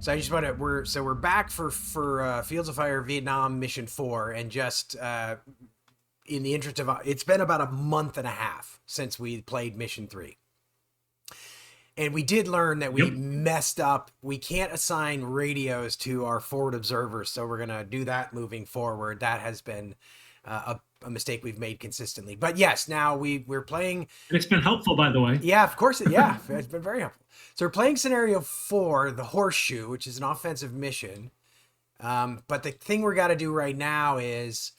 So I just want to we're back for Fields of Fire Vietnam Mission 4, and just in the interest of, it's been about a month and a half since we played Mission 3. And we did learn that we messed up. We can't assign radios to our forward observers, so we're going to do that moving forward. That has been a mistake we've made consistently. But yes, now we're playing. And it's been helpful, by the way. Yeah, of course. Yeah, it's been very helpful. So we're playing scenario 4, the Horseshoe, which is an offensive mission. But the thing we're got to do right now is,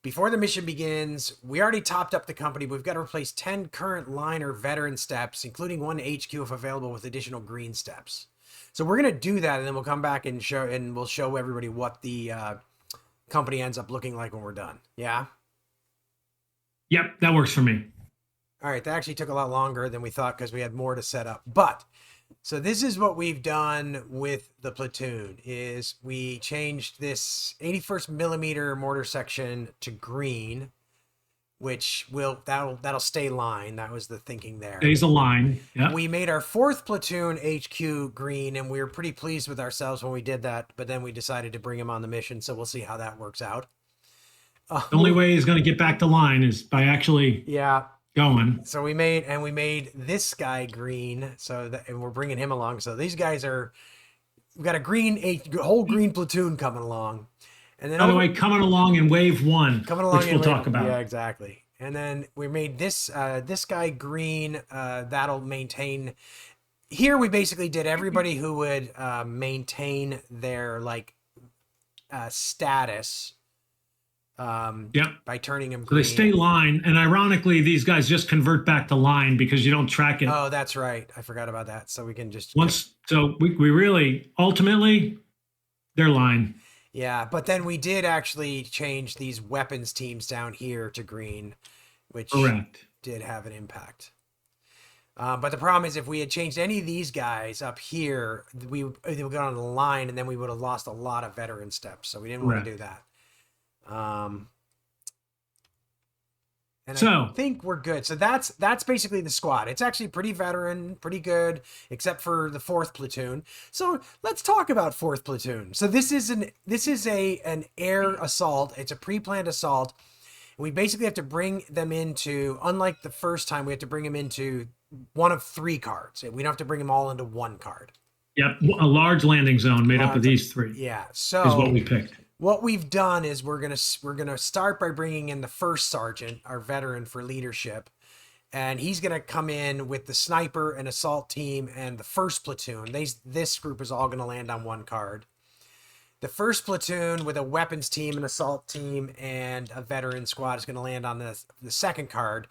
before the mission begins, we already topped up the company, but we've got to replace 10 current line or veteran steps, including 1 HQ if available, with additional green steps. So we're going to do that, and then we'll come back and we'll show everybody what the company ends up looking like when we're done. Yeah? Yep, that works for me. All right, that actually took a lot longer than we thought because we had more to set up. But, so this is what we've done with the platoon, is we changed this 81st millimeter mortar section to green, which that'll stay line. That was the thinking there. Stays a line. Yep. We made our 4th platoon HQ green, and we were pretty pleased with ourselves when we did that, but then we decided to bring him on the mission, so we'll see how that works out. The only way he's going to get back to line is by actually going. So we made this guy green, and we're bringing him along. So these guys we've got a whole green platoon coming along. And then, by the way, coming along in wave 1, which we'll talk about. Yeah, exactly. And then we made this guy green. That'll maintain. Here we basically did everybody who would maintain their status. By turning them green. So they stay line, and ironically, these guys just convert back to line because you don't track it. Oh, that's right. I forgot about that. So we can just so we really ultimately they're line. Yeah, but then we did actually change these weapons teams down here to green, which did have an impact. But the problem is, if we had changed any of these guys up here, they would go on the line, and then we would have lost a lot of veteran steps. So we didn't want to do that. I think we're good. So that's basically the squad. It's actually pretty veteran, pretty good, except for the 4th platoon. So let's talk about 4th platoon. So this is an air assault. It's a pre-planned assault. We basically have to bring them into, unlike the first time, we have to bring them into one of 3 cards. We don't have to bring them all into 1 card. Yep, a large landing zone made up of these 3. Yeah, so is what we picked. What we've done is we're gonna start by bringing in the 1st sergeant, our veteran for leadership, and he's gonna come in with the sniper and assault team and the 1st platoon. This group is all gonna land on 1 card. The 1st platoon with a weapons team, an assault team, and a veteran squad is gonna land on the 2nd card.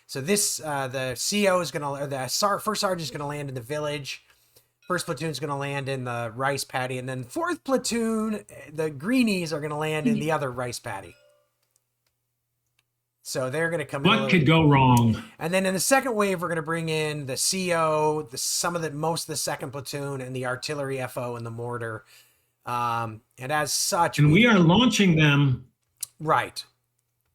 So this the CO is gonna, or the 1st sergeant is gonna land in the village. 1st platoon is going to land in the rice paddy, and then 4th platoon, the greenies, are going to land in the other rice paddy. So they're going to come in. What could go wrong? And then in the 2nd wave, we're going to bring in the CO, most of the 2nd platoon, and the artillery FO and the mortar. And as such, and we are launching them. Right.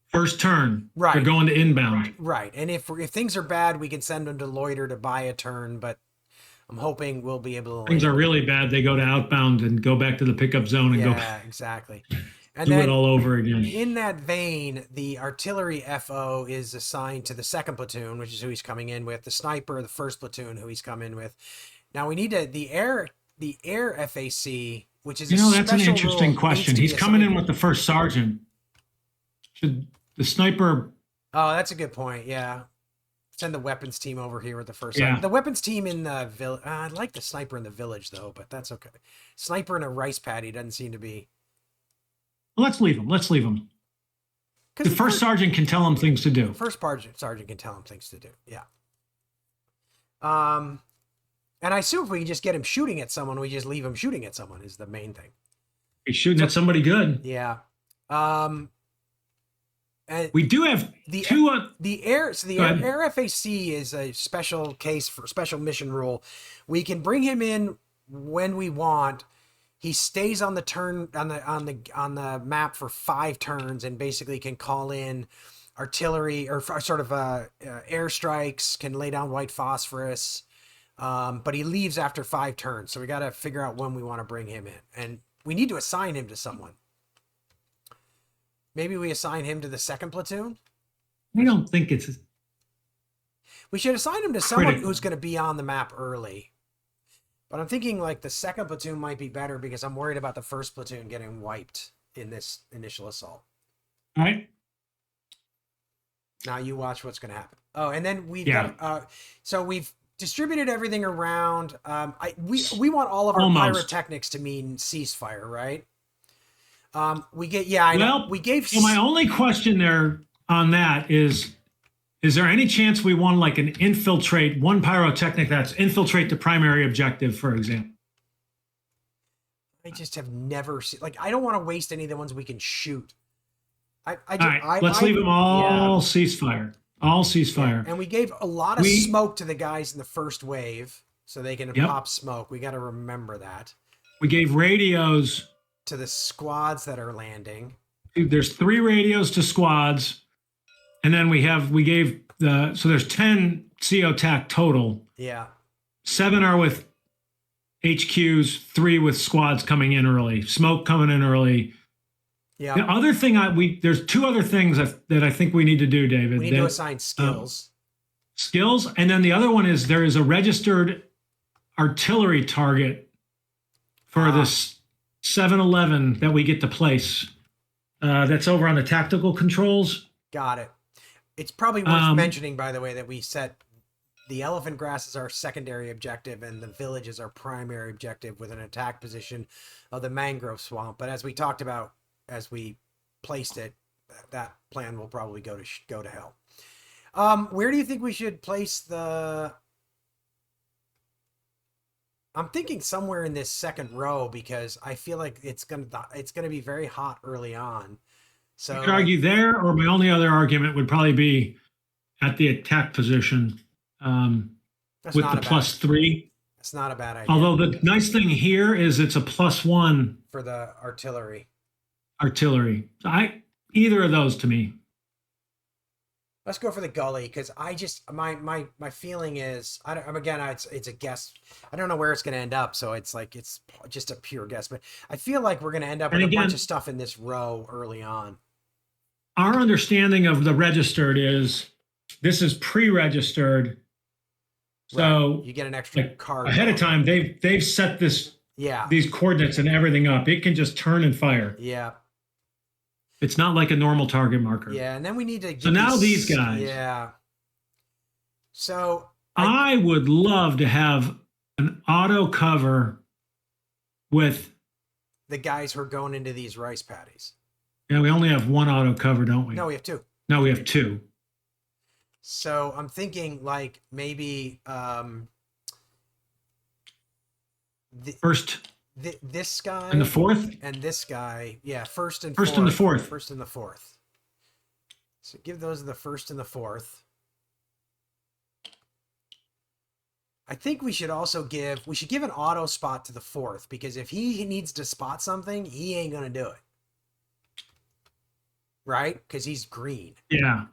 First turn. Right. They're going to inbound. Right. And if things are bad, we can send them to loiter to buy a turn, but I'm hoping we'll be able to. Things are really bad. They go to outbound and go back to the pickup zone and go. Yeah, exactly. And do it all over again. In that vein, the artillery FO is assigned to the 2nd platoon, which is who he's coming in with. The sniper, the 1st platoon, who he's come in with. Now we need the air FAC, which is that's an interesting question. He's coming in with the 1st sergeant. Should the sniper? Oh, that's a good point. Yeah. Send the weapons team over here with the 1st sergeant. The weapons team in the village. I like the sniper in the village, though, but that's okay. Sniper in a rice paddy doesn't seem to be. Well, let's leave him. The 1st sergeant can tell him things to do. 1st sergeant can tell him things to do. Yeah. And I assume if we can just get him shooting at someone, we just leave him shooting at someone is the main thing. He's shooting at somebody good. Yeah. We do have the 2. The air FAC is a special case for special mission rule. We can bring him in when we want. He stays on the turn on the map for 5 turns and basically can call in artillery or sort of airstrikes. Can lay down white phosphorus. But he leaves after 5 turns, so we got to figure out when we want to bring him in, and we need to assign him to someone. Maybe we assign him to the 2nd platoon. I don't think it's. We should assign him to someone who's going to be on the map early. But I'm thinking like the 2nd platoon might be better because I'm worried about the 1st platoon getting wiped in this initial assault. All right. Now you watch what's going to happen. Oh, and then we've got, so we've distributed everything around. We want all of our pyrotechnics to mean ceasefire, right? We get, I know. We gave. So my only question there on that is there any chance we want like an infiltrate, one pyrotechnic that's infiltrate the primary objective, for example? I just have never seen, like, I don't want to waste any of the ones we can shoot. Let's leave them all ceasefire. All ceasefire. And we gave a lot of smoke to the guys in the first wave so they can pop smoke. We got to remember that. We gave radios to the squads that are landing. There's 3 radios to squads. And then we gave so there's 10 CO TAC total. Yeah. 7 are with HQs, 3 with squads coming in early, smoke coming in early. Yeah. The other thing there's 2 other things that I think we need to do, David. We need to assign skills. Skills, and then the other one is there is a registered artillery target for this 7-11 that we get to place. That's over on the tactical controls. Got it. It's probably worth mentioning, by the way, that we set the elephant grass as our secondary objective and the village as our primary objective with an attack position of the mangrove swamp. But as we talked about, as we placed it, that plan will probably go to hell. Where do you think we should place the? I'm thinking somewhere in this 2nd row because I feel like it's gonna be very hot early on. So you could argue there, or my only other argument would probably be at the attack position with the +3. That's not a bad idea. Although the nice thing here is it's a +1 for the artillery. Either of those to me. Let's go for the gully because I just my feeling is it's a guess. I don't know where it's going to end up, so it's just a pure guess. But I feel like we're going to end up with a bunch of stuff in this row early on. Our understanding of the registered is this is pre-registered, so you get an extra card ahead of time. They've set these coordinates and everything up. It can just turn and fire. Yeah. It's not like a normal target marker. Yeah, and then we need to. So now these guys. Yeah. So I would love to have an auto cover with the guys who are going into these rice paddies. Yeah, we only have 1 auto cover, don't we? No, we have 2. No, we have 2. So I'm thinking like maybe first. This guy and the 4th and this guy, first and the 4th. First and the 4th. So give those the 1st and the 4th. I think we should also give an auto spot to the 4th because if he needs to spot something, he ain't gonna do it, right? Because he's green. Yeah.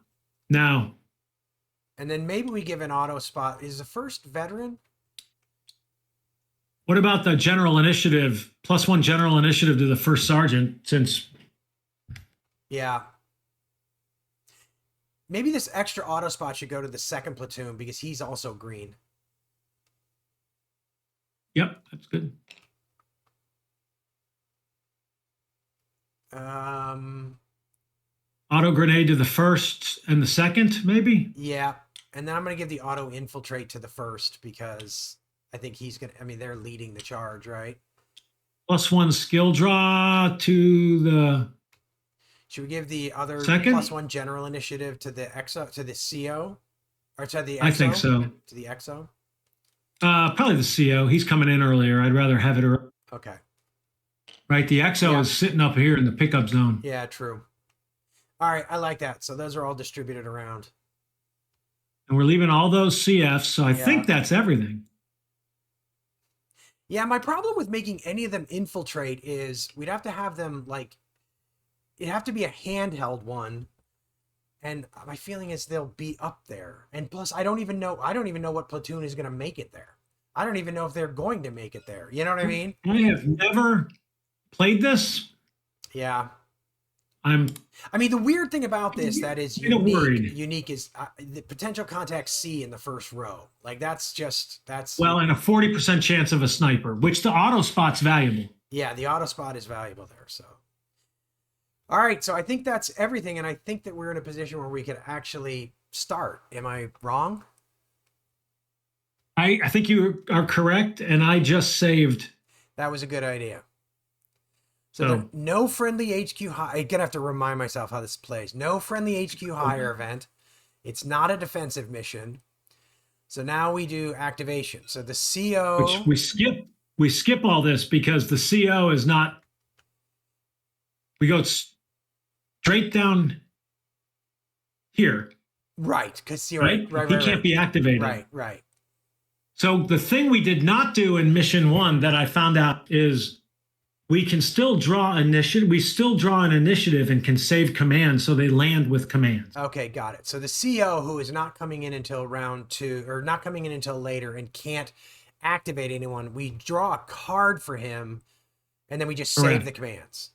Now. And then maybe we give an auto spot. Is the 1st veteran? What about the general initiative, +1 general initiative to the 1st sergeant since? Yeah. Maybe this extra auto spot should go to the 2nd platoon because he's also green. Yep, that's good. Auto grenade to the 1st and the 2nd, maybe? Yeah. And then I'm going to give the auto infiltrate to the 1st because I think he's going to, they're leading the charge, right? +1 skill draw to the. Should we give the other 2nd? +1 general initiative to the to the CO? Or to the XO? I think so. To the XO? Probably the CO. He's coming in earlier. I'd rather have it early. Okay. Right, the XO is sitting up here in the pickup zone. Yeah, true. All right, I like that. So those are all distributed around. And we're leaving all those CFs, so I think that's everything. Yeah, my problem with making any of them infiltrate is we'd have to have them it'd have to be a handheld one. And my feeling is they'll be up there. And plus I don't even know what platoon is going to make it there. I don't even know if they're going to make it there. You know what I mean? I have never played this. Yeah. I'm I mean, the weird thing about this that is kind of worried. unique is the potential contact C in the first row. Like that's Well, and a 40% chance of a sniper, which the auto spot's valuable. yeah, the auto spot is valuable there. So, all right, so I think that's everything, and I think that we're in a position where we could actually start. Am I wrong? I think you are correct, and I just saved. That was a good idea. So no friendly HQ high. I'm gonna have to remind myself how this plays. No friendly HQ hire event. It's not a defensive mission. So now we do activation. So the CO, which we skip all this because the CO is not. We go straight down here. Right, because right, he can't be activated. Right. So the thing we did not do in mission 1 that I found out is we can still draw initiative. We still draw an initiative and can save commands so they land with commands. Okay, got it. So the CO who is not coming in until round 2 or not coming in until later and can't activate anyone, we draw a card for him and then we just save the commands.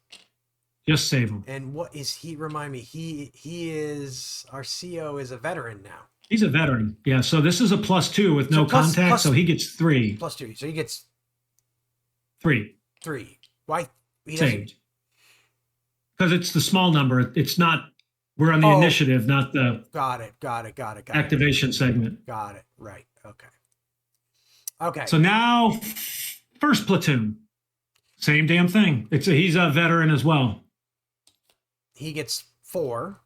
Just save him. And what is he? Remind me. He is our CO is a veteran now. He's a veteran. Yeah. So this is a +2 with no contact. So he gets 3. +2. So he gets 3. 3. Why? He saved. Because it's the small number. It's not. We're on the initiative, not the. Got it. Activation segment. Got it. Right. Okay. So now, first platoon, same damn thing. He's a veteran as well. He gets 4.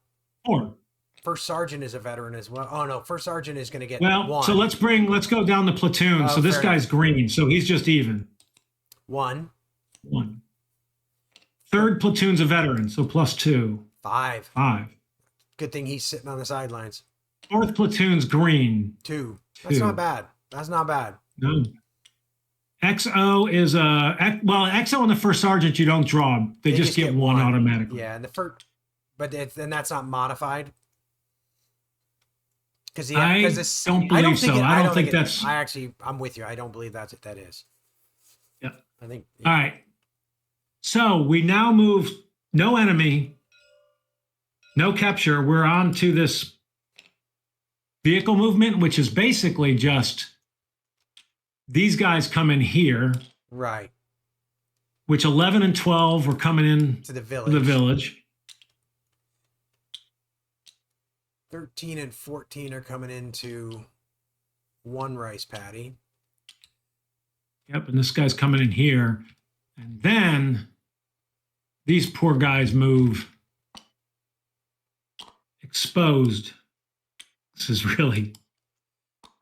4. First sergeant is a veteran as well. Oh no, first sergeant is going to get 1. So let's go down the platoon. So this guy's green. So he's just even. 1. Third platoon's a veteran. So +2. 5. 5. Good thing he's sitting on the sidelines. Fourth platoon's green. 2. That's not bad. No. XO is XO and the first sergeant you don't draw. They just get 1 automatically. Yeah, and the first, but then that's not modified. Because I don't believe so. I don't think that's. I'm with you. I don't believe that is. Yeah. I think. All right. So we now move. No enemy. No capture. We're on to this vehicle movement, which is basically just these guys come in here. Right. Which 11 and 12 were coming in to the village. 13 and 14 are coming into 1 rice paddy. Yep, and this guy's coming in here. And then these poor guys move exposed. This is really...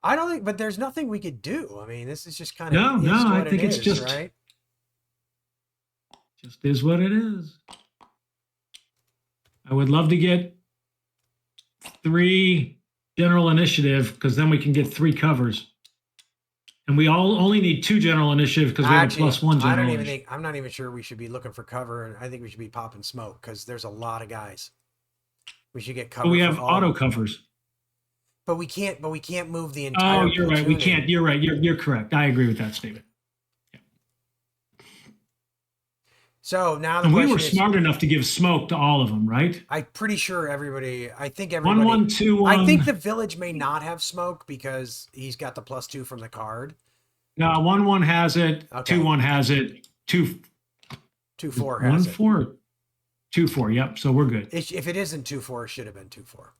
I don't think, but there's nothing we could do. I mean, this is just kind of... No, I think it's just... Right? Just is what it is. I would love to get 3 general initiative because then we can get 3 covers. And we only need 2 general initiative because we have a +1 general. I'm not even sure we should be looking for cover. And I think we should be popping smoke because there's a lot of guys. We should get cover. But we have auto covers. But we can't move the entire. Oh, you're right. We can't. You're right. You're correct. I agree with that statement. Yeah. So now we were smart enough to give smoke to all of them, right? I'm pretty sure everybody. I think everybody. 1 1 2 1. I think the village may not have smoke because he's got the +2 from the card. No, 1 1 has it. Okay. 2 1 has it. 2 4 has 1 4. 2 4. Yep. So we're good. If it isn't 2 4, it should have been 2 4.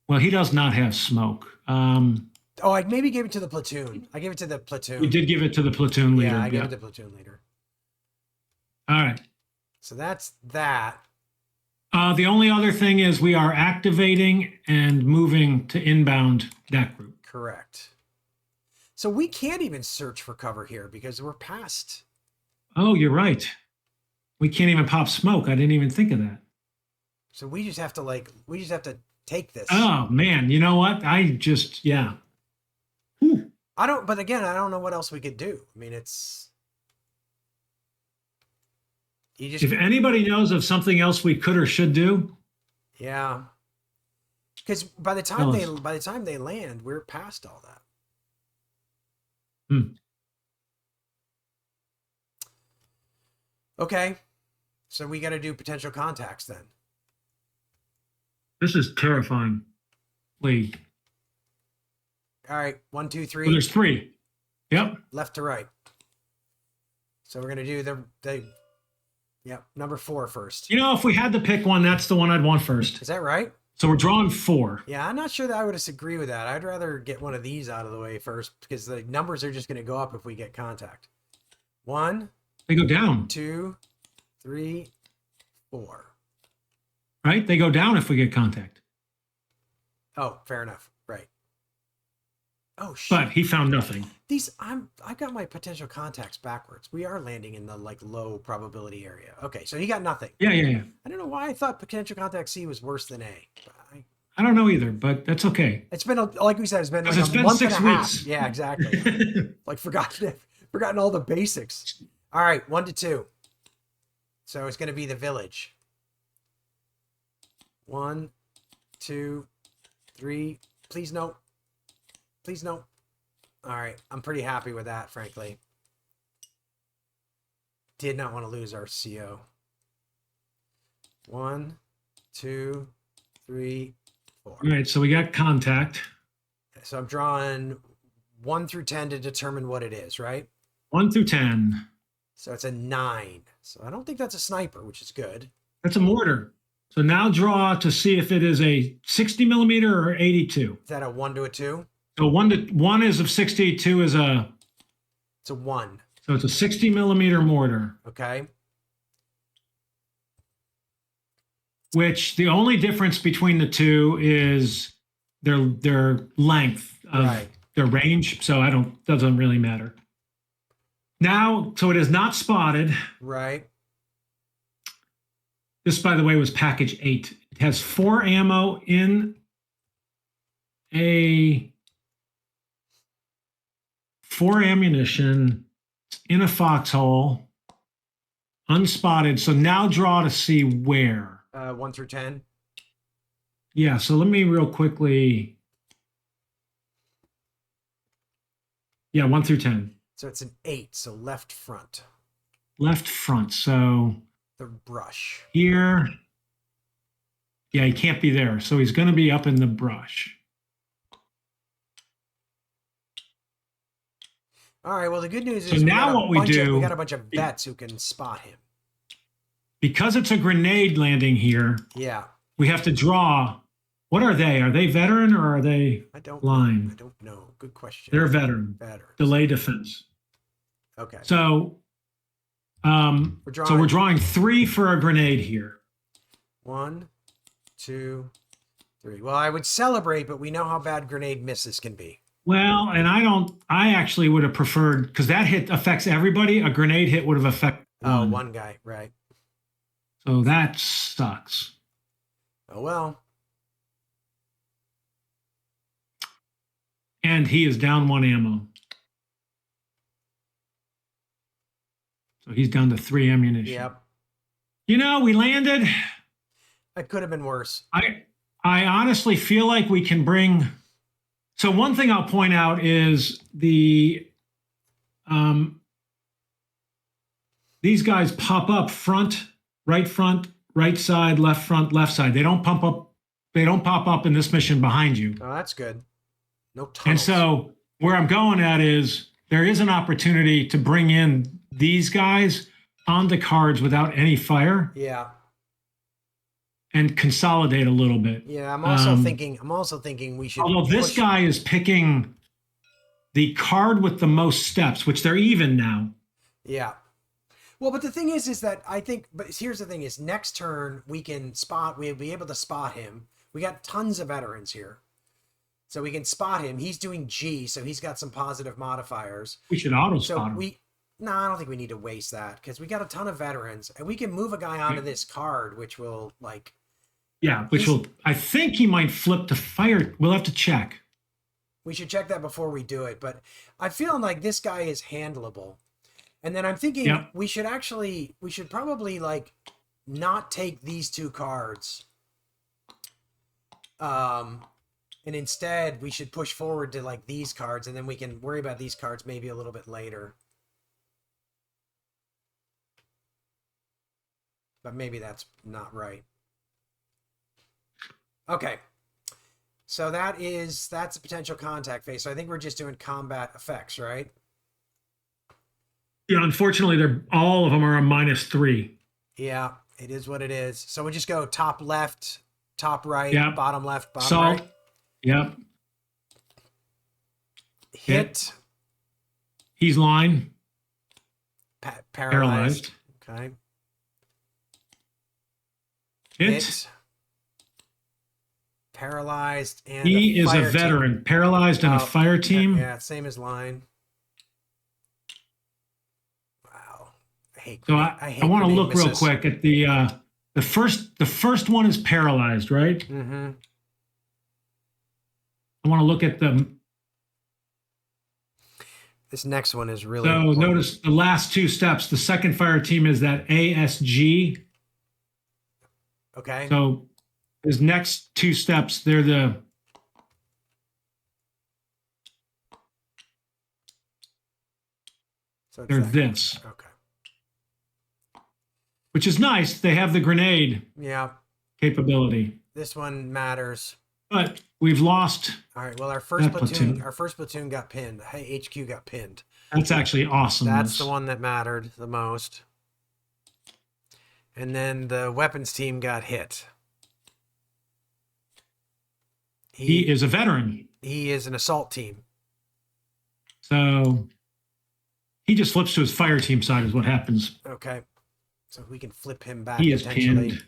Well, he does not have smoke. I maybe gave it to the platoon. I gave it to the platoon. You did give it to the platoon leader. Yeah, I gave it to the platoon leader. All right. So that's that. The only other thing is we are activating and moving to inbound that group. Correct. So we can't even search for cover here because we're past. Oh, you're right. We can't even pop smoke. I didn't even think of that. So we just have to take this. Oh man, you know what? Whew. But again, I don't know what else we could do. I mean, if anybody knows of something else we could or should do. Yeah. Because by the time they land, we're past all that. Hmm. Okay. So we got to do potential contacts then. This is terrifying. Lee. All right. 1, 2, 3. Well, there's 3. Yep. Left to right. So we're going to do number 4 first. You know, if we had to pick one, that's the one I'd want first. Is that right? So we're drawing 4. Yeah, I'm not sure that I would disagree with that. I'd rather get one of these out of the way first because the numbers are just going to go up if we get contact. 1, They go down. 2, 3, 4. Right? They go down if we get contact. Oh, fair enough. Right. Oh shit. But he found nothing. I've got my potential contacts backwards. We are landing in the like low probability area. Okay, so he got nothing. Yeah. I don't know why I thought potential contact C was worse than A. I don't know either, but that's okay. It's been like we said, it's been like It's a been month 6 and a half. weeks. Yeah, exactly. Like forgotten all the basics. All right, 1 to 2. So it's going to be the village. 1, 2, 3. Please no. Please no. All right, I'm pretty happy with that, frankly. Did not want to lose our CO. 1, 2, 3, 4. All right, so we got contact. So I'm drawing 1 through 10 to determine what it is, right? 1 through 10. So it's a 9. So I don't think that's a sniper, which is good. That's a mortar. So now draw to see if it is a 60 millimeter or 82. Is that a 1 to a 2? So 1 is of 60, 2 is a. It's a 1. So it's a 60 millimeter mortar. Okay. Which the only difference between the two is their length of their range. So doesn't really matter. Now, so it is not spotted. Right. This, by the way, was package 8. It has 4 ammo in a 4 ammunition in a foxhole, unspotted. So now draw to see where. 1 through 10. Yeah, so let me real quickly. Yeah, 1 through 10. So it's an 8. So left front. Left front. So The brush. here. Yeah, he can't be there. So he's going to be up in the brush. All right. Well, the good news So is now we got a bunch of vets who can spot him. Because it's a grenade landing here, Yeah. we have to draw. What are they? Are they veteran or are they I don't know. Good question. They're veteran. Veterans. Delay defense. Okay. So, we're drawing 3 for a grenade here. 1, 2, 3. Well, I would celebrate, but we know how bad grenade misses can be. Well, and I actually would have preferred, because that hit affects everybody. A grenade hit would have affected one guy, right. So that sucks. Oh, well. And he is down 1 ammo. So he's down to 3 ammunition. Yep. You know, we landed. It could have been worse. I honestly feel like we can bring. So one thing I'll point out is these guys pop up front, right side, left front, left side. They don't pop up in this mission behind you. Oh, that's good. No tunnels. And so where I'm going at is there is an opportunity to bring in these guys onto cards without any fire. Yeah. And consolidate a little bit. Yeah, I'm also thinking we should. Although this guy is picking the card with the most steps, which they're even now. Yeah. Well, but the thing is that I think. But here's the thing: is next turn we'll be able to spot him. We got tons of veterans here, so we can spot him. He's doing G, so he's got some positive modifiers. We should auto spot him. No, I don't think we need to waste that because we got a ton of veterans, and we can move a guy onto this card, which will like. Yeah, I think he might flip to fire. We'll have to check. We should check that before we do it, but I'm feeling like this guy is handleable. And then I'm thinking we should probably like not take these 2 cards. And And instead, we should push forward to like these cards, and then we can worry about these cards maybe a little bit later. But maybe that's not right. Okay. So that's a potential contact phase. So I think we're just doing combat effects, right? Yeah, unfortunately, all of them are a -3. Yeah, it is what it is. So we just go top left, top right, Yep. bottom left, bottom Salt. right. Yep. Hit. He's line. Paralyzed. Okay. Hit. Paralyzed. And he is a veteran. Team. Paralyzed in a fire team. Yeah, same as line. Wow. I want to look real quick at the first one is paralyzed, right? Mm-hmm. I want to look at this next one is really so important. Notice the last two steps. The second fire team is that ASG. Okay. So his next two steps, they're this. Okay. Which is nice. They have the grenade capability. This one matters. But we've lost. All right. Well, our first platoon got pinned. Hey, HQ got pinned. That's actually awesome. That's the one that mattered the most. And then the weapons team got hit. He is a veteran. He is an assault team. So he just flips to his fire team side is what happens. Okay. So we can flip him back. He is pinned.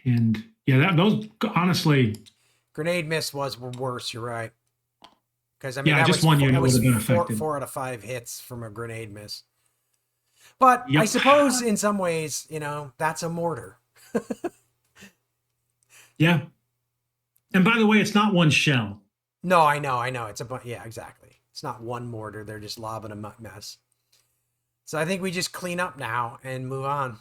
And yeah, those honestly. Grenade miss were worse. You're right. Because I mean, that just one unit would have been affected. 4 out of 5 hits from a grenade miss. But I suppose in some ways, that's a mortar. Yeah. And by the way, it's not one shell. No, I know. It's exactly. It's not one mortar. They're just lobbing a mess. So I think we just clean up now and move on.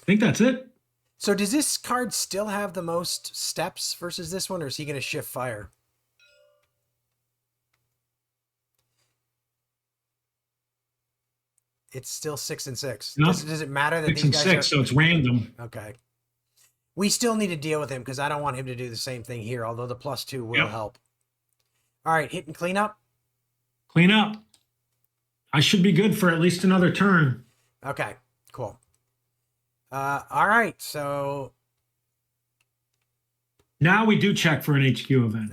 I think that's it. So does this card still have the most steps versus this one, or is he going to shift fire? It's still 6 and 6. No, does it matter that 6 and 6? So it's random. Okay. We still need to deal with him because I don't want him to do the same thing here, although the +2 will help. All right, hit and clean up. Clean up. I should be good for at least another turn. Okay, cool. All right, so now we do check for an HQ event.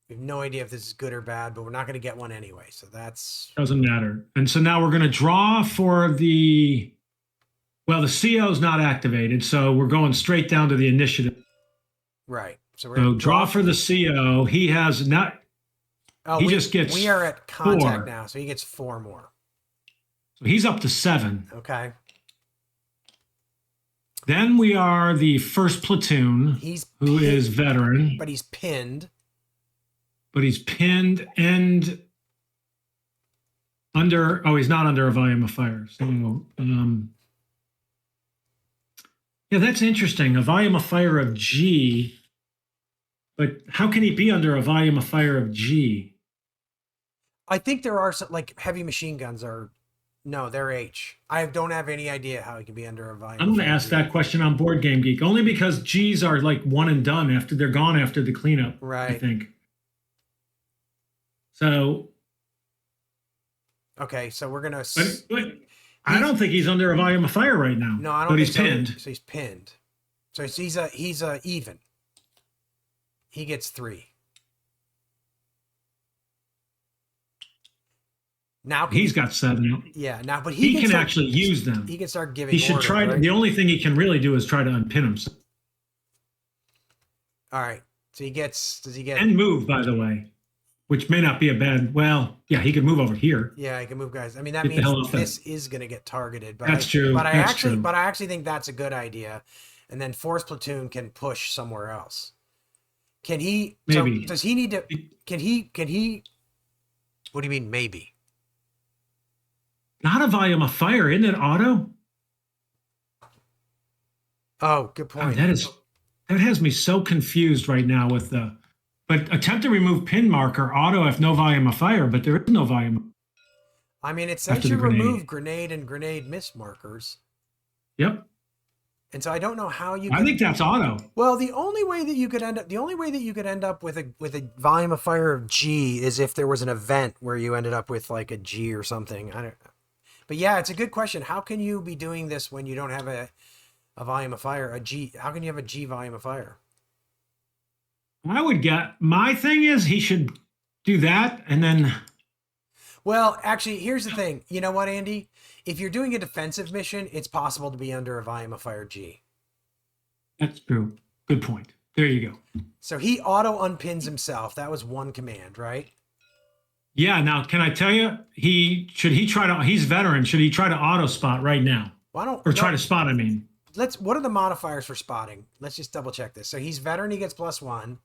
We have no idea if this is good or bad, but we're not going to get one anyway, so that's... Doesn't matter. And so now we're going to draw for the... Well, the CO is not activated, so we're going straight down to the initiative. Right. So we're going to draw for the CO. He has not... Oh, he just gets We are at contact 4 now, so he gets 4 more. So he's up to 7. Okay. Then we are the first platoon, who is veteran. But he's pinned. And under... Oh, he's not under a volume of fire. So, yeah, that's interesting. A volume of fire of G. But how can he be under a volume of fire of G? I think there are some, like, heavy machine guns are... No, they're H. I don't have any idea how he can be under a volume. I'm going to ask that question on Board Game Geek, only because G's are like one and done after they're gone after the cleanup, right? I think. So. Okay, so we're going to... But I don't think he's under a volume of fire right now. No, I don't. But think he's pinned. So he's pinned. So he's a even. He gets 3. Now he's got 7. Yeah, now but he can actually use them. He can start giving. He should try. Right? The only thing he can really do is try to unpin himself. All right. So does he get and move? By the way, which may not be a bad. Well, yeah, he could move over here. Yeah, he can move guys. I mean, that means this is going to get targeted. But that's true. But I actually think that's a good idea, and then Force Platoon can push somewhere else. Can he? Maybe. So does he need to? Can he? What do you mean? Maybe. Not a volume of fire, isn't it auto? Oh, good God, point. that has me so confused right now with the. But attempt to remove pin marker auto if no volume of fire, but there is no volume I mean, it after says the you remove grenade. grenade and grenade miss markers. Yep, And so I don't know how you I could. think that's auto. Well, the only way that you could end up with a volume of fire of G is if there was an event where you ended up with like a G or something. I don't. But yeah, it's a good question. How can you be doing this when you don't have a volume of fire, a G? How can you have a G volume of fire? I would get my thing is he should do that and then Well, actually, here's the thing. You know what, Andy? If you're doing a defensive mission, it's possible to be under a volume of fire G. that's true. Good point. There you go. So he auto unpins himself. That was one command, right? Yeah. Now, can I tell you? He try to? He's veteran. Should he try to auto spot right now Why don't or no, try to spot? I mean, what are the modifiers for spotting? Let's just double check this. So he's veteran, he gets +1,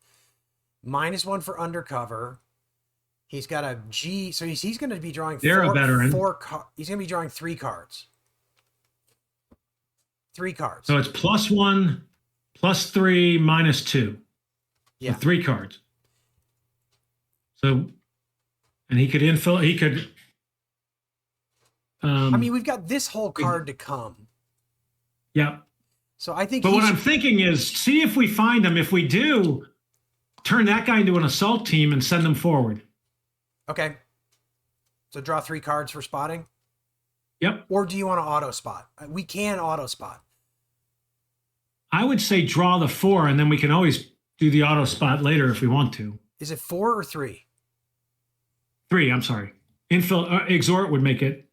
-1 for undercover. He's got a G, so he's going to be drawing they're a veteran. he's going to be drawing 3 cards. 3 cards. So it's +1, +3, -2. Yeah. So 3 cards. So, and he could infill. He could. I mean, we've got this whole card to come. Yeah. So I think. But what I'm thinking is, see if we find him. If we do, turn that guy into an assault team and send them forward. Okay. So draw 3 cards for spotting. Yep. Or do you want to auto spot? We can auto spot. I would say draw the 4, and then we can always do the auto spot later if we want to. Is it 4 or 3? 3. I'm sorry. Infill exhort would make it.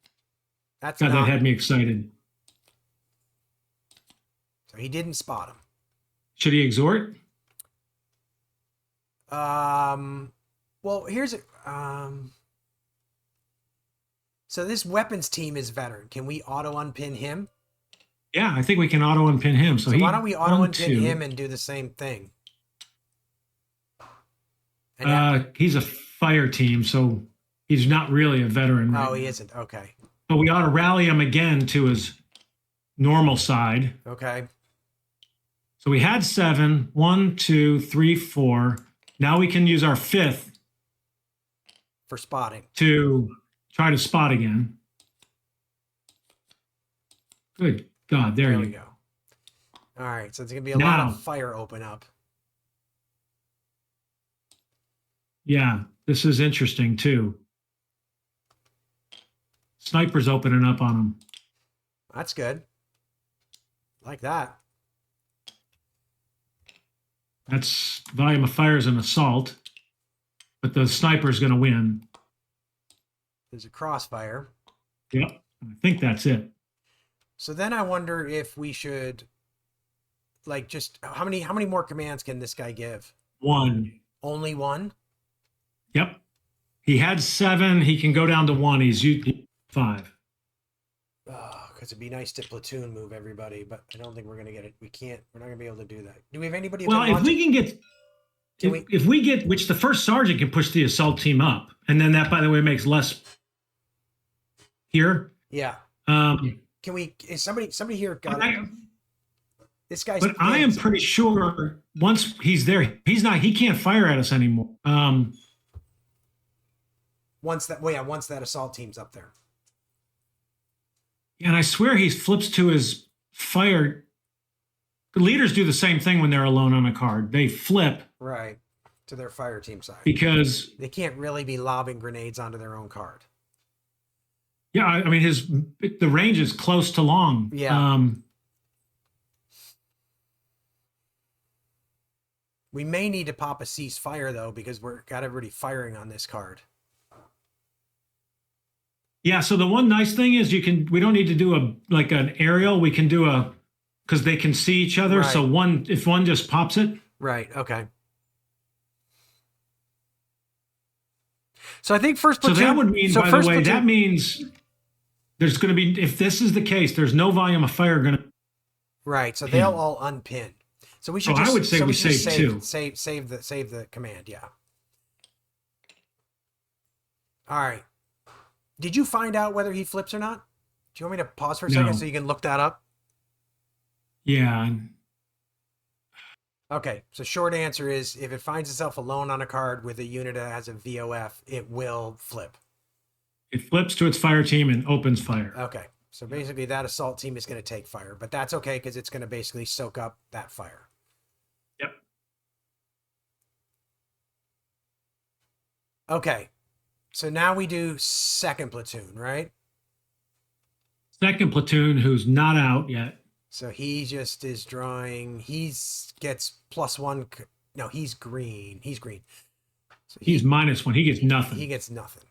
That's God, not. that had me excited. So he didn't spot him. Should he exhort? Well, here's it. So this weapons team is veteran. Can we auto unpin him? Yeah, I think we can auto unpin him. So why don't we auto unpin him and do the same thing? He's a fire team, so he's not really a veteran. Oh, he isn't. Okay. But we ought to rally him again to his normal side. Okay. So we had 7. 1, 2, 3, 4. Now we can use our 5th for spotting to try to spot again. Good God, there we go. All right, so it's gonna be a lot of fire open up. Yeah, this is interesting too. Sniper's opening up on him. That's good. Like that. That's volume of fire is an assault, but the sniper's going to win. There's a crossfire. Yep, I think that's it. So then I wonder if we should, like, just how many more commands can this guy give? 1. Only 1? Yep. He had 7. He can go down to 1. He's 5. Because it'd be nice to platoon move everybody, but I don't think we're gonna get it. We're not gonna be able to do that. Do we have anybody? Well, if we can get, if we get, which the first sergeant can push the assault team up, and then that, by the way, makes less here. Yeah. Can we? Is somebody here got this guy's? But I am pretty sure once he's there, he can't fire at us anymore. Once that assault team's up there. And I swear he flips to his fire. The leaders do the same thing when they're alone on a card. They flip. Right. To their fire team side. Because they can't really be lobbing grenades onto their own card. Yeah, I mean the range is close to long. Yeah. We may need to pop a ceasefire though, because we're got everybody firing on this card. Yeah, so the one nice thing is we don't need to do an aerial. We can do because they can see each other. Right. So if one just pops it. Right. Okay. So I think first platoon. So that would mean, by the way, that means there's going to be, if this is the case, there's no volume of fire going to. Right. So they'll all unpin. So we should. I would say we save 2. Save the command. Yeah. All right. Did you find out whether he flips or not? Do you want me to pause for a second so you can look that up? Yeah. Okay, so short answer is if it finds itself alone on a card with a unit that has a VOF, it will flip. It flips to its fire team and opens fire. Okay, so basically that assault team is going to take fire, but that's okay because it's going to basically soak up that fire. Yep. Okay, so now we do second platoon, right? Second platoon, who's not out yet. So he just is drawing. Gets +1. No, he's green. He's green. So He's -1. He gets nothing. He gets nothing.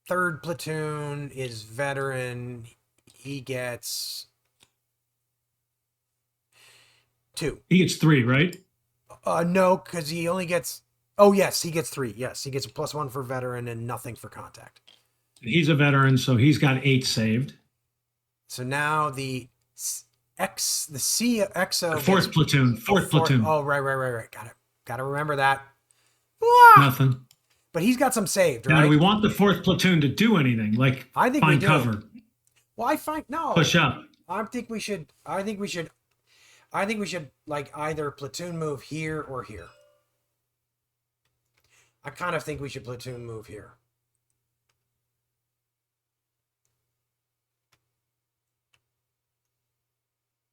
Third platoon is veteran. He gets 2. He gets 3, right? No, because he only gets. Oh yes, he gets 3. Yes, he gets a +1 for veteran and nothing for contact. He's a veteran, so he's got 8 saved. So now the CXO. Fourth platoon. Fourth platoon. Oh, right. Got to remember that. Nothing. But he's got some saved, right? Now, do we want the fourth platoon to do anything? Like I think find we do. cover. Well, I find no. Push up. I think we should like either platoon move here or here. I kind of think we should platoon move here.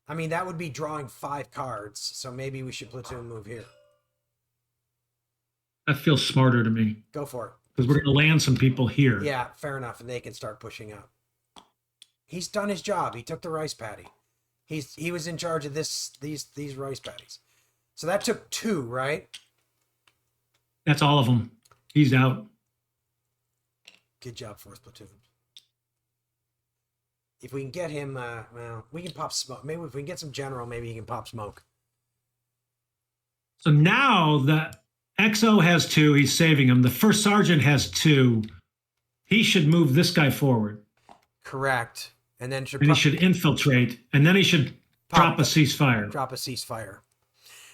I mean, that would be drawing 5 cards, so maybe we should platoon move here. That feels smarter to me. Go for it. Because we're going to land some people here. Yeah, fair enough, and they can start pushing up. He's done his job. He took the rice paddy. He was in charge of these rice paddies. So that took 2, right? That's all of them. He's out. Good job, 4th platoon. If we can get him, well, we can pop smoke. Maybe if we can get some general, maybe he can pop smoke. So now the XO has 2. He's saving him. The first sergeant has 2. He should move this guy forward. Correct. And then he should infiltrate. And then he should drop a ceasefire. Drop a ceasefire.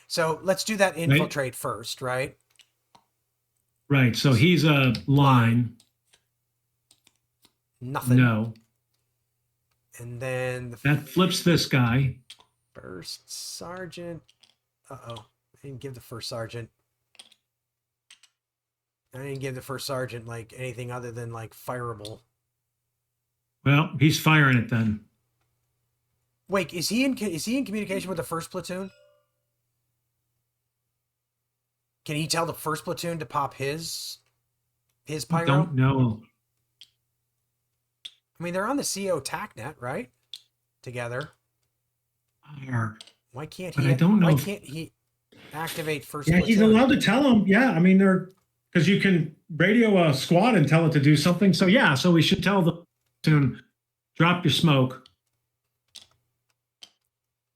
So let's do that infiltrate first, right? Right. So he's a line. Nothing. No. And then that flips this guy. First sergeant. Uh-oh. I didn't give the first sergeant. Like anything other than like fireable. Well, he's firing it then. Wait, is he in communication with the first platoon? Can he tell the first platoon to pop his pyro? I don't know. I mean, they're on the CO TACnet, right? Together. Why can't he? But I don't know. Why can't he activate first? Yeah, platoon? he's allowed to tell them. Yeah, I mean, because you can radio a squad and tell it to do something. So yeah, so we should tell the platoon, drop your smoke,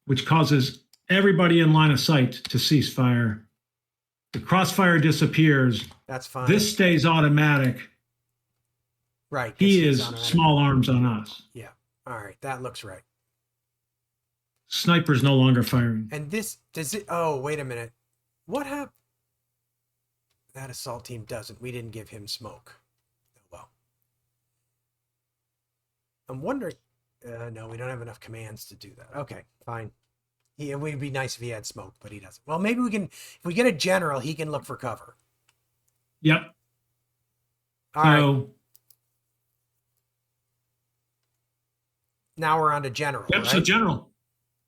which causes everybody in line of sight to cease fire. The crossfire disappears. That's fine. This stays automatic. Right. He is small arms on us. Yeah. All right. That looks right. Sniper's no longer firing. And this, does it, oh, wait a minute. What happened? That assault team doesn't. We didn't give him smoke. Oh, well. I'm wondering, no, we don't have enough commands to do that. Okay, fine. It would be nice if he had smoke, but he doesn't. Well, maybe we can, if we get a general, he can look for cover. Yep. All right. Now we're on to general. Yep, right? so general.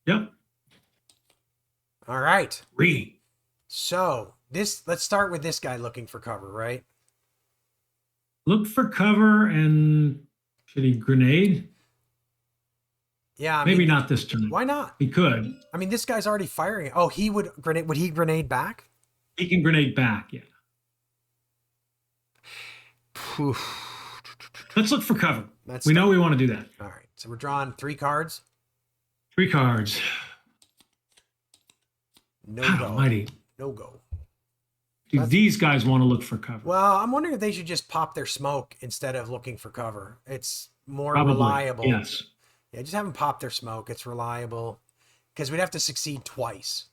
Yep. All right. Read. So let's start with this guy looking for cover, right? Look for cover, and should he grenade? Yeah. Maybe not this turn. Why not? He could. I mean, this guy's already firing. Oh, he would grenade. Would he grenade back? He can grenade back, yeah. Let's look for cover. We know we want to do that. All right. So we're drawing 3 cards. 3 cards. No God go. Almighty. No go. Dude, these guys want to look for cover. Well, I'm wondering if they should just pop their smoke instead of looking for cover. It's more Probably, reliable. yes. Yeah, just have them pop their smoke. It's reliable. Because we'd have to succeed twice.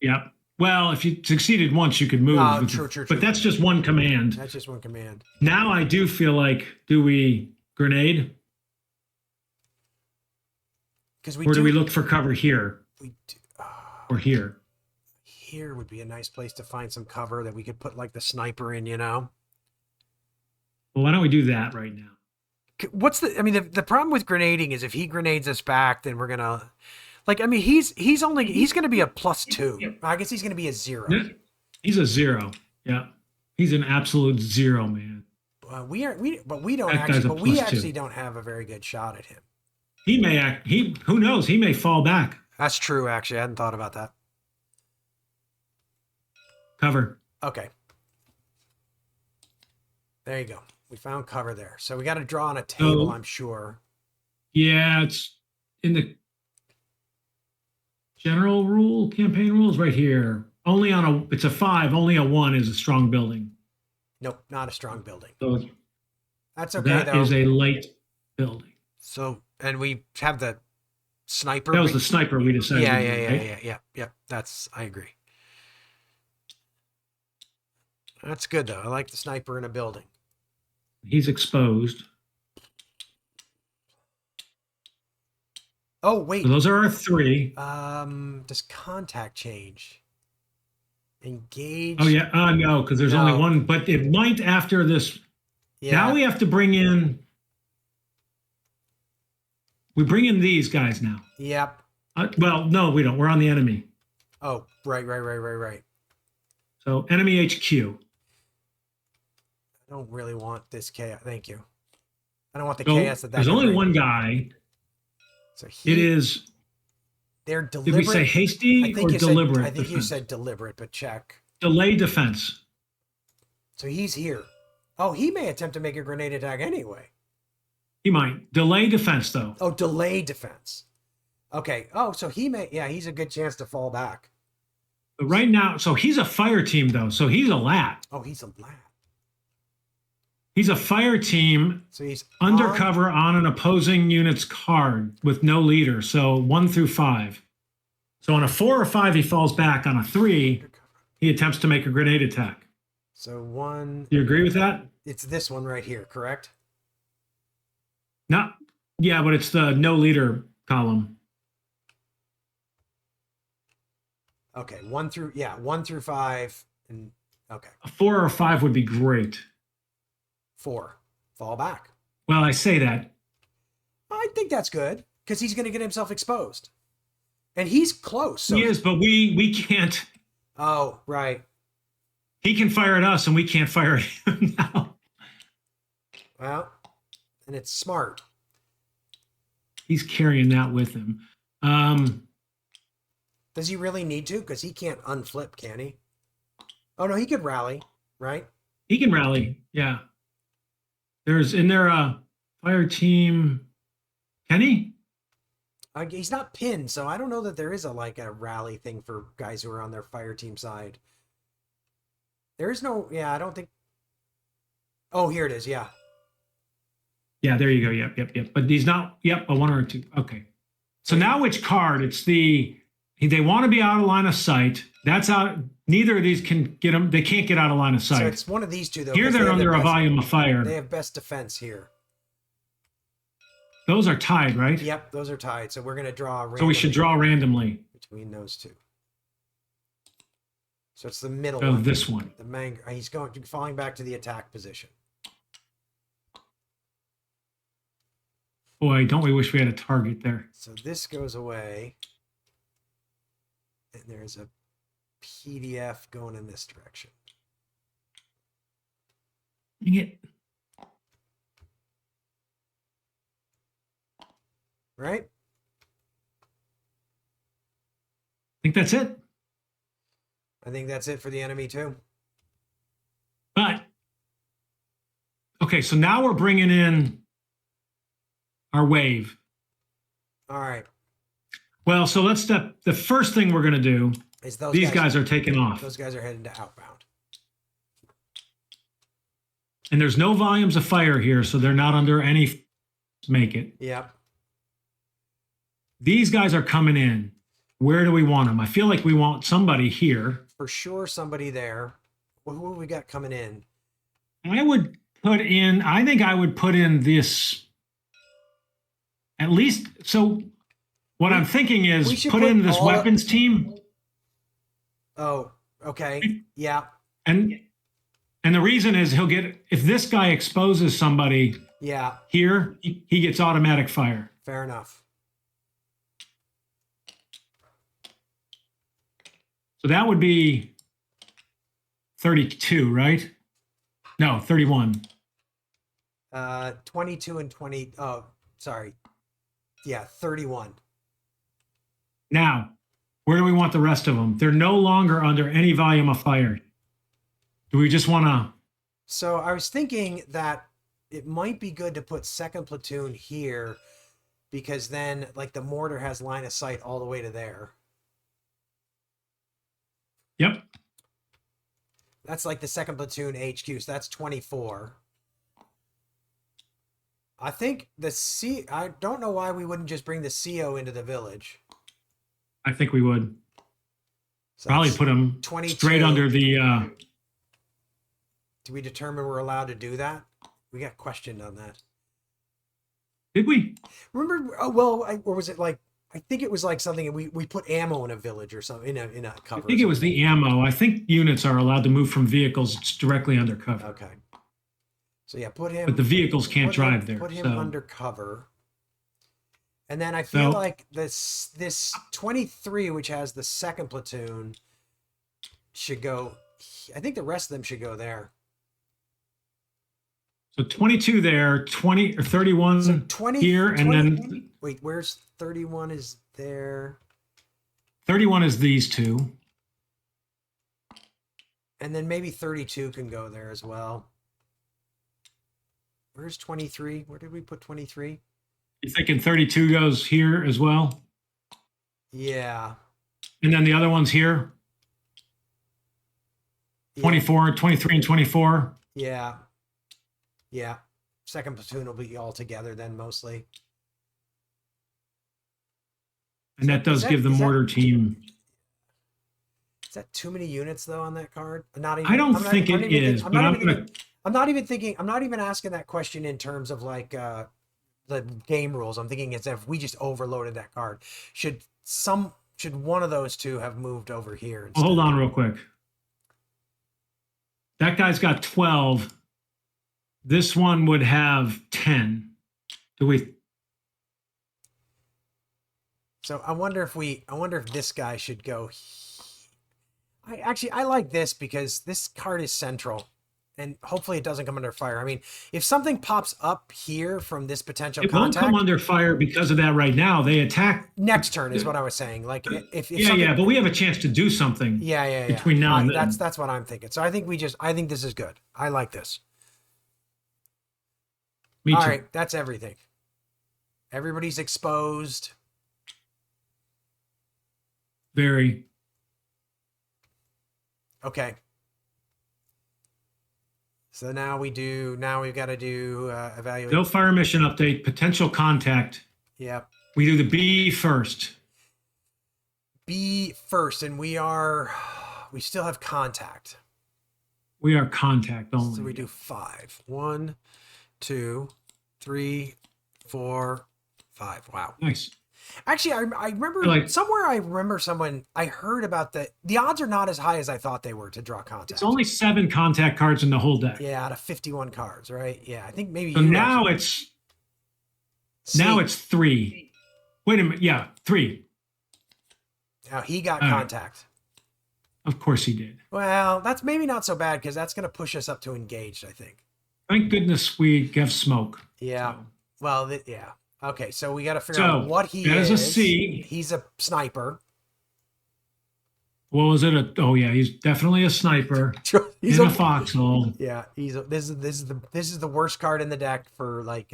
Yep. Well, if you succeeded once, you could move. Oh, true. But that's just one command. That's just one command. Now I do feel like, do we grenade? because we Or do do we look for cover here we do, or here? here would be a nice place to find some cover that we could put like the sniper in, you know. Well, why don't we do that right now? What's the? I mean, the problem with grenading is if he grenades us back, then we're gonna like. I mean, he's gonna be a +2. I guess he's gonna be a 0. He's a 0. Yeah, he's an absolute 0, man. We don't That guy's a we +2. actually don't have a very good shot at him. He may act. Who knows? He may fall back. That's true. Actually, I hadn't thought about that. Cover. Okay. There you go. We found cover there. So we got to draw on a table, I'm sure. Yeah, it's in the general rule, campaign rules right here. Only on a, it's a 5, only a 1 is a strong building. Nope, not a strong building. So That's okay, that though. is a light building. So, and we have the sniper. That was the sniper we decided. Yeah. That's, I agree. That's good, though. I like the sniper in a building. He's exposed. Oh, wait. So those are our 3. Does contact change? Engage. Oh, yeah. No, because there's only 1, but it might after this. Yeah. Now we have to bring in. We bring in these guys now. Yep. Well, no, we don't. We're on the enemy. Oh, right. So enemy HQ. I don't really want this chaos. Thank you. I don't want the So chaos that there's only one guy. So it is. They're deliberate. Did we say hasty or deliberate? I think you said deliberate, but check. Delay defense. So he's here. Oh, he may attempt to make a grenade attack anyway. He might. Delay defense, though. Oh, delay defense. Okay. Oh, so he may. Yeah, he's a good chance to fall back. But right now, so he's a fire team, though. So he's a lat. Oh, he's a lat. He's a fire team. So he's undercover on an opposing unit's card with no leader. So 1 through 5. So on a 4 or 5, he falls back. On a 3, he attempts to make a grenade attack. So 1. Do you agree with that? It's this one right here, correct? Not. Yeah, but it's the no leader column. Okay, 1 through 5, and okay. A 4 or 5 would be great. 4, fall back. Well, I say that. I think that's good because he's going to get himself exposed, and he's close. So he is, but we can't. Oh, right. He can fire at us, and we can't fire at him now. Well, and it's smart. He's carrying that with him. Does he really need to? Because he can't unflip, can he? Oh, no, he could rally, right? He can rally, yeah. There's in there a fire team. Can he? He's not pinned, so I don't know that there is a rally thing for guys who are on their fire team side. There is no, I don't think. Oh, here it is, yeah. Yeah, there you go. Yep. But he's not, a 1 or a 2. Okay. So now which card? It's they want to be out of line of sight. That's out. Neither of these can get them. They can't get out of line of sight. So it's one of these two, though. Here they're under a volume of fire. They have best defense here. Those are tied, right? Yep, those are tied. So we're going to draw randomly. So we should draw randomly. Between those two. So it's the middle one. one. This one. He's falling back to the attack position. Boy, don't we wish we had a target there. So this goes away. And there's a PDF going in this direction. Dang it. Right? I think that's it. I think that's it for the enemy too. But, okay, so now we're bringing in our wave. All right. Well, so the first thing we're going to do is these guys are taking off. Those guys are heading to outbound. And there's no volumes of fire here, so they're not under any make it. Yep. These guys are coming in. Where do we want them? I feel like we want somebody here. For sure, somebody there. Well, who have we got coming in? I think I would put in this, at least, so What I'm thinking we is should put put in this all- weapons team, Oh, okay. Yeah. and the reason is he'll get, if this guy exposes somebody Yeah. here, he gets automatic fire. Fair enough. So that would be 32, right? No, 31. 22 and 20. Oh, sorry. Yeah, 31. Now, where do we want the rest of them? They're no longer under any volume of fire. Do we just want to? So I was thinking that it might be good to put second platoon here, because then like the mortar has line of sight all the way to there. Yep. That's like the second platoon HQ. So that's 24. I think I don't know why we wouldn't just bring the CO into the village. I think we would So probably that's put them 22. straight under the. Do we determine we're allowed to do that? We got questioned on that. Did we? Remember? Oh, well, or was it like? I think it was like something we put ammo in a village or something in a cover. I think it was the ammo. I think units are allowed to move from vehicles directly under cover. Okay. So yeah, put him. But the vehicles can't drive there. Put him so. under cover. And then I feel So- like this 23, which has the second platoon, should go. I think the rest of them should go there. So 22 there, 20 or 31 So 20 here, 20 and then wait, where's 31 is there? 31 is these two. And then maybe 32 can go there as well. Where's 23? Where did we put 23? You thinking 32 goes here as well? Yeah. And then the other one's here, Yeah. 24, 23, and 24. Yeah. Yeah. Second platoon will be all together then mostly. And that does that- give the is that- mortar team. Is that too many units though on that card? Not even. I don't I'm not- think I'm not it even is, think- but I'm not going even to. I'm not even thinking. I'm not even asking that question in terms of like the game rules. I'm thinking as if we just overloaded that card. Should one of those two have moved over here? Instead? Hold on real quick. That guy's got 12. This one would have 10. Do we? So I wonder if this guy should go. I like this because this card is central, and hopefully it doesn't come under fire. I mean, if something pops up here from this potential It won't contact, come under fire because of that right now. They attack. next turn is what I was saying. Like if Yeah, something, yeah, but we have a chance to do something. yeah. between now and then. That's what I'm thinking. So I think I think this is good. I like this. Me too. All right, that's everything. Everybody's exposed. Very. Okay. So now we've got to do evaluate. No fire mission update. Potential contact. Yep. We do the B first. B first, and we still have contact. We are contact only. So we do 5. 1, 2, 3, 4, 5. Wow. Nice. Actually, I remember somewhere. I heard about the odds are not as high as I thought they were to draw contact. It's only 7 contact cards in the whole deck. Yeah, out of 51 cards, right? Yeah, I think maybe. So now it's 3. Wait a minute. Yeah, 3. Now he got All right. contact. Of course he did. Well, that's maybe not so bad because that's going to push us up to engaged, I think. Thank goodness we have smoke. Yeah. So, Well, yeah. Okay, so we got to figure out what he that is. is a C. He's a sniper. what was it? Oh yeah, he's definitely a sniper He's in a foxhole. Yeah, this is the worst card in the deck for like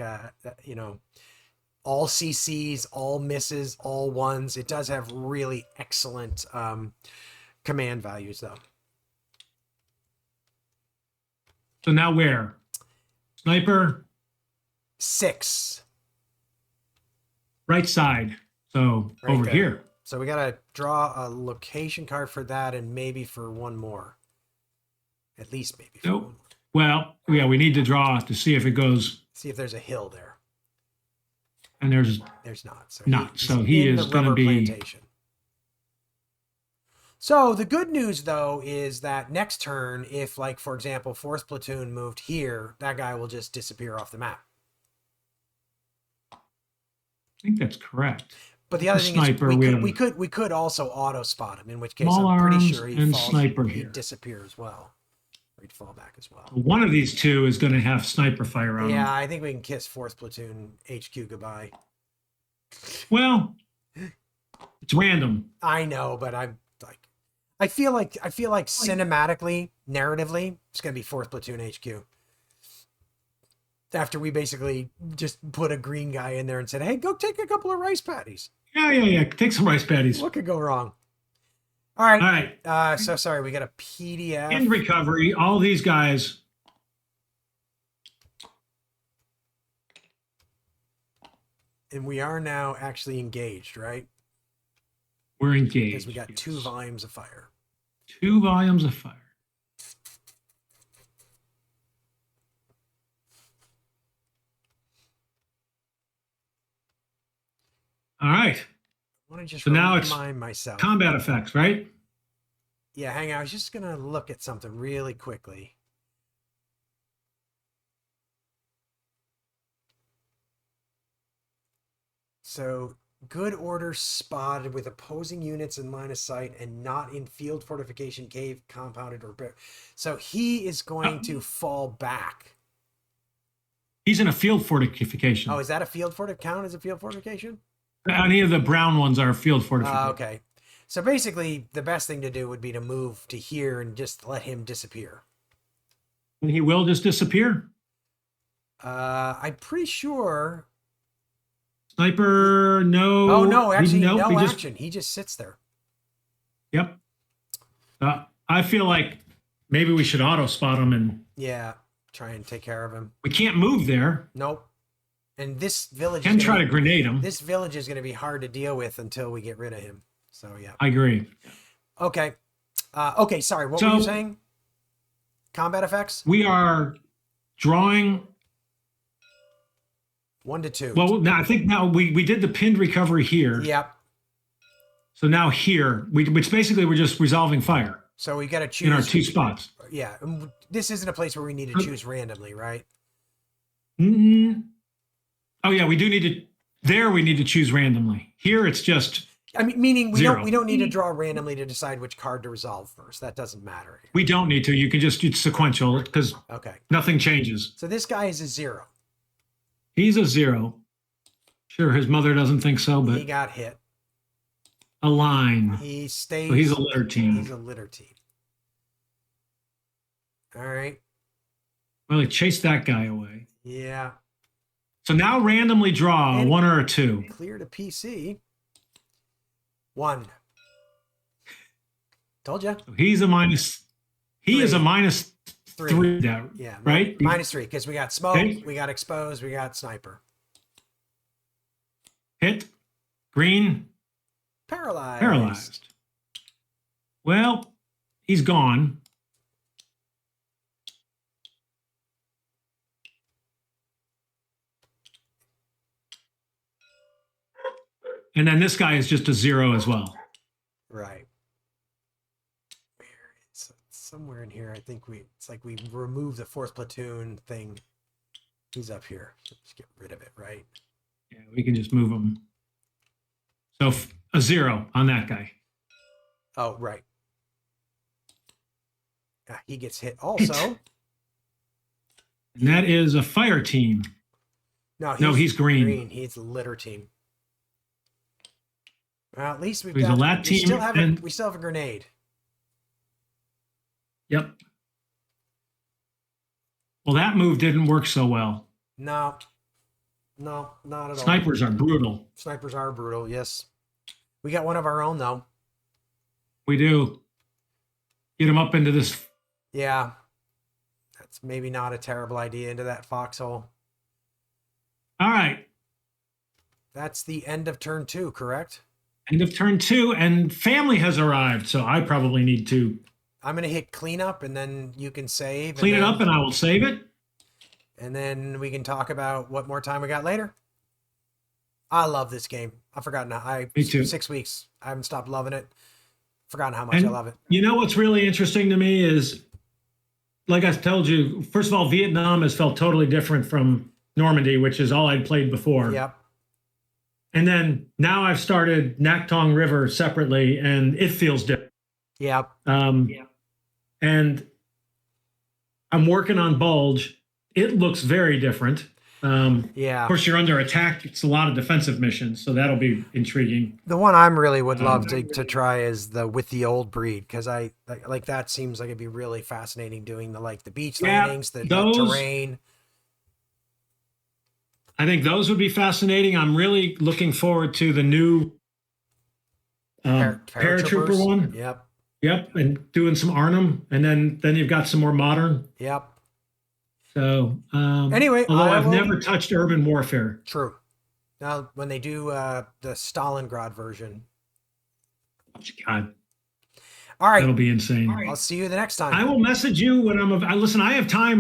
all CCs, all misses, all ones. It does have really excellent command values though. So now where? Sniper, 6. right side. So Right over there. here. So we got to draw a location card for that and maybe for one more. At least maybe for Nope. one more. Well, yeah, we need to draw to see if it goes. See if there's a hill there. And there's not. So not. he's So he in is the going to rubber be. plantation. So the good news, though, is that next turn, if, like, for example, 4th platoon moved here, that guy will just disappear off the map. I think that's correct. But the other thing sniper, is, we could also auto spot him. In which case, small I'm pretty arms sure and sniper he'd here. disappear as well. Or he'd fall back as well. One of these two is going to have sniper fire on him. Yeah, I think we can kiss 4th platoon HQ goodbye. Well, it's random. I know, but I feel like cinematically, narratively, it's gonna be 4th platoon HQ. After we basically just put a green guy in there and said, "Hey, go take a couple of rice patties." Yeah. Take some rice patties. What could go wrong? All right. All right. So sorry, we got a PDF. In recovery, all these guys. And we are now actually engaged, right? We're engaged. Because we got 2 volumes of fire. 2 volumes of fire. All right. I want to just so now it's remind myself. Combat effects, right? Yeah, hang on. I was just going to look at something really quickly. So, good order spotted with opposing units in line of sight and not in field fortification, cave, compounded, or... So he is going to fall back. He's in a field fortification. Oh, is that a field fortification? Count as a field fortification? Any of the brown ones are field fortification. Okay. So basically, the best thing to do would be to move to here and just let him disappear. And he will just disappear? I'm pretty sure... Sniper, no. Oh, no, actually, no action. He just sits there. Yep. I feel like maybe we should auto spot him and... Yeah, try and take care of him. We can't move there. Nope. And this village... Can try to grenade him. This village is going to be hard to deal with until we get rid of him. So, yeah. I agree. Okay. Okay, sorry. What were you saying? Combat effects? We are drawing... 1 to 2. Well, now I think now we did the pinned recovery here. Yep. So now here, which basically we're just resolving fire. So we got to choose... In our 2 spots. Yeah. This isn't a place where we need to choose randomly, right? Mm-hmm. Oh, yeah, we do need to... There we need to choose randomly. Here it's just... I mean, meaning we zero. don't need to draw randomly to decide which card to resolve first. That doesn't matter. We don't need to. You can just... It's sequential because nothing changes. So this guy is a 0. He's a 0. Sure, his mother doesn't think so, but... He got hit. A line. He stays... So he's a litter team. He's a litter team. All right. Well, he chased that guy away. Yeah. So now randomly draw a 1 or a 2. Clear to PC. 1. Told you. So he's a minus... He 3. is a minus 3. Yeah. Right? Minus 3, because we got smoke, we got exposed, we got sniper. Hit. Green. Paralyzed. Well, he's gone. And then this guy is just a 0 as well. Right. It's somewhere in here, I think it's like we remove the 4th platoon thing. He's up here. Let's get rid of it, right? Yeah, we can just move him. So a 0 on that guy. Oh, right. He gets hit also. And that is a fire team. No, he's green. He's a litter team. Well, at least we've He's got... a lat team. We still have a grenade. Yep. Well, that move didn't work so well. No, not at all. Snipers are brutal. Snipers are brutal, yes. We got one of our own, though. We do. Get him up into this. Yeah. That's maybe not a terrible idea, into that foxhole. All right. That's the end of turn 2, correct? End of turn 2, and family has arrived, so I probably need to... I'm going to hit cleanup, and then you can save. Clean it up, and I will save it. And then we can talk about what more time we got later. I love this game. I've forgotten how Me too. 6 weeks. I haven't stopped loving it. Forgotten how much I love it. You know what's really interesting to me is, like I told you, first of all, Vietnam has felt totally different from Normandy, which is all I'd played before. Yep. And then now I've started Nak Tong River separately, and it feels different. Yep. And I'm working on Bulge. It looks very different. Yeah. Of course, you're under attack. It's a lot of defensive missions, so that'll be intriguing. The one I really would love to try is the with the old breed, because I like that seems like it'd be really fascinating doing the beach landings, the terrain. I think those would be fascinating. I'm really looking forward to the new paratrooper one. Yep, and doing some Arnhem, and then you've got some more modern. Yep. So anyway, although I've never touched urban warfare. True. Now when they do the Stalingrad version. God. All right. That'll be insane. I'll see you the next time. I will message you when listen, I have time